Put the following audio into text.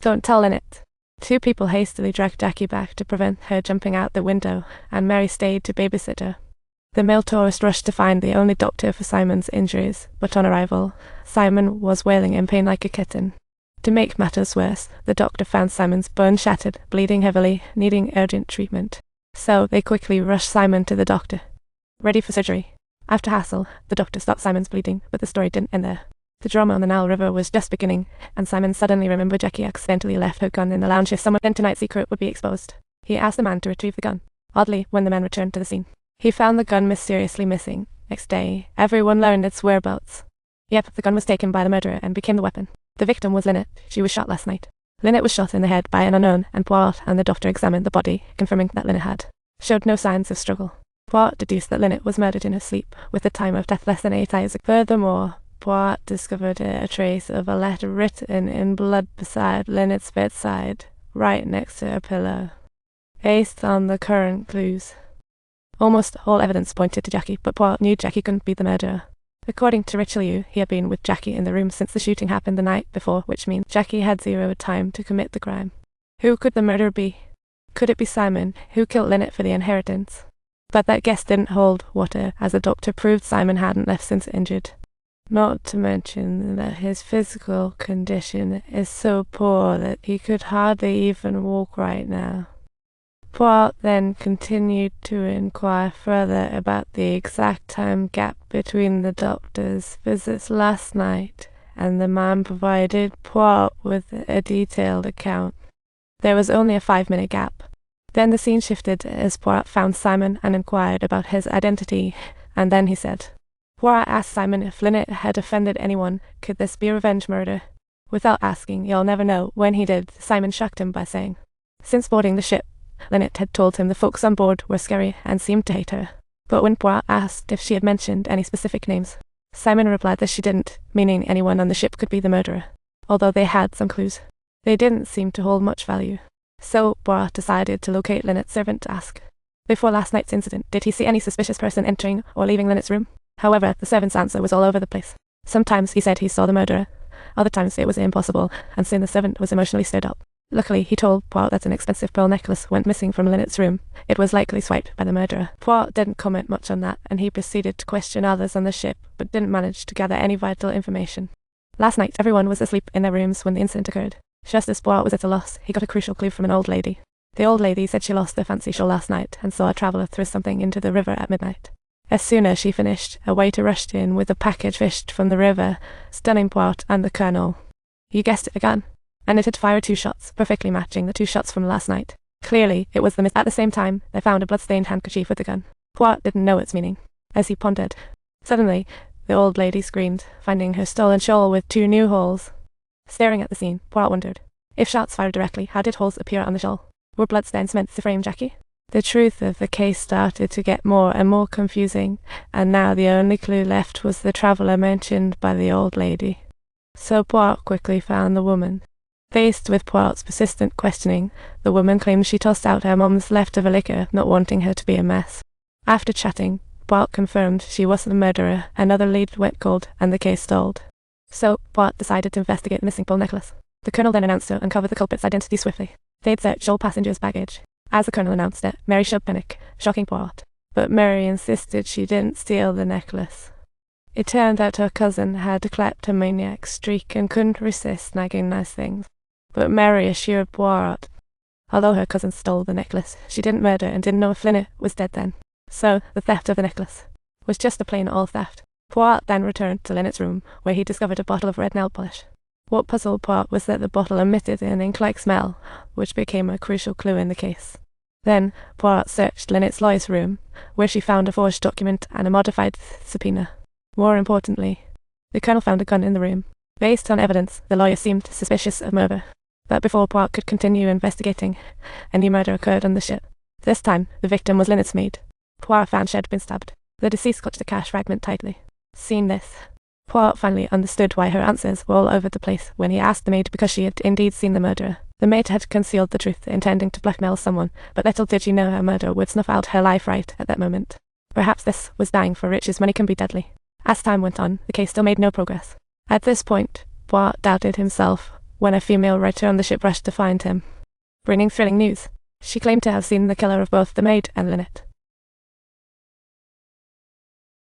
Don't tell Lynette. Two people hastily dragged Jackie back to prevent her jumping out the window, and Mary stayed to babysit her. The male tourist rushed to find the only doctor for Simon's injuries, but on arrival, Simon was wailing in pain like a kitten. To make matters worse, the doctor found Simon's bone shattered, bleeding heavily, needing urgent treatment. So they quickly rushed Simon to the doctor, ready for surgery. After hassle, the doctor stopped Simon's bleeding, but the story didn't end there. The drama on the Nile River was just beginning, and Simon suddenly remembered Jackie accidentally left her gun in the lounge if someone then tonight's secret would be exposed. He asked the man to retrieve the gun. Oddly, when the man returned to the scene, he found the gun mysteriously missing. Next day, everyone learned its whereabouts. Yep, the gun was taken by the murderer and became the weapon. The victim was Lynette. She was shot last night. Lynette was shot in the head by an unknown, and Poirot and the doctor examined the body, confirming that Lynette showed no signs of struggle. Poirot deduced that Lynette was murdered in her sleep, with the time of death less than 8 hours ago. Furthermore, Poirot discovered a trace of a letter written in blood beside Lynette's bedside, right next to her pillow. Based on the current clues, almost all evidence pointed to Jackie, but Poirot knew Jackie couldn't be the murderer. According to Richelieu, he had been with Jackie in the room since the shooting happened the night before, which means Jackie had 0 time to commit the crime. Who could the murderer be? Could it be Simon, who killed Lynette for the inheritance? But that guess didn't hold water, as the doctor proved Simon hadn't left since injured. Not to mention that his physical condition is so poor that he could hardly even walk right now. Poirot then continued to inquire further about the exact time gap between the doctor's visits last night, and the man provided Poirot with a detailed account. There was only a 5-minute gap. Then the scene shifted as Poirot found Simon and inquired about his identity, and then he said, Poirot asked Simon if Lynette had offended anyone. Could this be a revenge murder? Without asking, you'll never know. When he did, Simon shocked him by saying, since boarding the ship, Lynette had told him the folks on board were scary and seemed to hate her. But when Poirot asked if she had mentioned any specific names, Simon replied that she didn't, meaning anyone on the ship could be the murderer. Although they had some clues, they didn't seem to hold much value. So Poirot decided to locate Lynette's servant to ask, before last night's incident, did he see any suspicious person entering or leaving Lynette's room? However, the servant's answer was all over the place. Sometimes he said he saw the murderer, other times it was impossible, and soon the servant was emotionally stirred up. Luckily, he told Poirot that an expensive pearl necklace went missing from Lynette's room. It was likely swiped by the murderer. Poirot didn't comment much on that, and he proceeded to question others on the ship, but didn't manage to gather any vital information. Last night, everyone was asleep in their rooms when the incident occurred. Just as Poirot was at a loss, he got a crucial clue from an old lady. The old lady said she lost her fancy shawl last night and saw a traveller throw something into the river at midnight. As soon as she finished, a waiter rushed in with a package fished from the river, stunning Poirot and the colonel. You guessed it, a gun. And it had fired 2 shots, perfectly matching the 2 shots from last night. Clearly, it was the At the same time, they found a blood-stained handkerchief with the gun. Poirot didn't know its meaning. As he pondered, suddenly, the old lady screamed, finding her stolen shawl with 2 new holes. Staring at the scene, Poirot wondered, if shots fired directly, how did holes appear on the shawl? Were bloodstains meant to frame Jackie? The truth of the case started to get more and more confusing, and now the only clue left was the traveller mentioned by the old lady. So Poirot quickly found the woman. Faced with Poirot's persistent questioning, the woman claimed she tossed out her mum's leftover liquor, not wanting her to be a mess. After chatting, Poirot confirmed she was the murderer, another lead went cold, and the case stalled. So Poirot decided to investigate the missing pearl necklace. The colonel then announced to uncover the culprit's identity swiftly. They'd searched all passengers' baggage. As the colonel announced it, Mary showed panic, shocking Poirot. But Mary insisted she didn't steal the necklace. It turned out her cousin had a kleptomaniac streak and couldn't resist nagging nice things. But Mary assured Poirot, although her cousin stole the necklace, she didn't murder and didn't know if Lynette was dead then. So, the theft of the necklace was just a plain old theft. Poirot then returned to Lynette's room, where he discovered a bottle of red nail polish. What puzzled Poirot was that the bottle emitted an ink-like smell, which became a crucial clue in the case. Then, Poirot searched Lynette's lawyer's room, where she found a forged document and a modified subpoena. More importantly, the colonel found a gun in the room. Based on evidence, the lawyer seemed suspicious of murder. But before Poirot could continue investigating, a new murder occurred on the ship. This time, the victim was Lynette's maid. Poirot found she had been stabbed. The deceased clutched the cash fragment tightly. Seeing this, Poirot finally understood why her answers were all over the place when he asked the maid because she had indeed seen the murderer. The maid had concealed the truth, intending to blackmail someone, but little did she know her murderer would snuff out her life right at that moment. Perhaps this was dying for riches. Money can be deadly. As time went on, the case still made no progress. At this point, Poirot doubted himself. when a female writer on the ship rushed to find him, bringing thrilling news. She claimed to have seen the killer of both the maid and Lynette.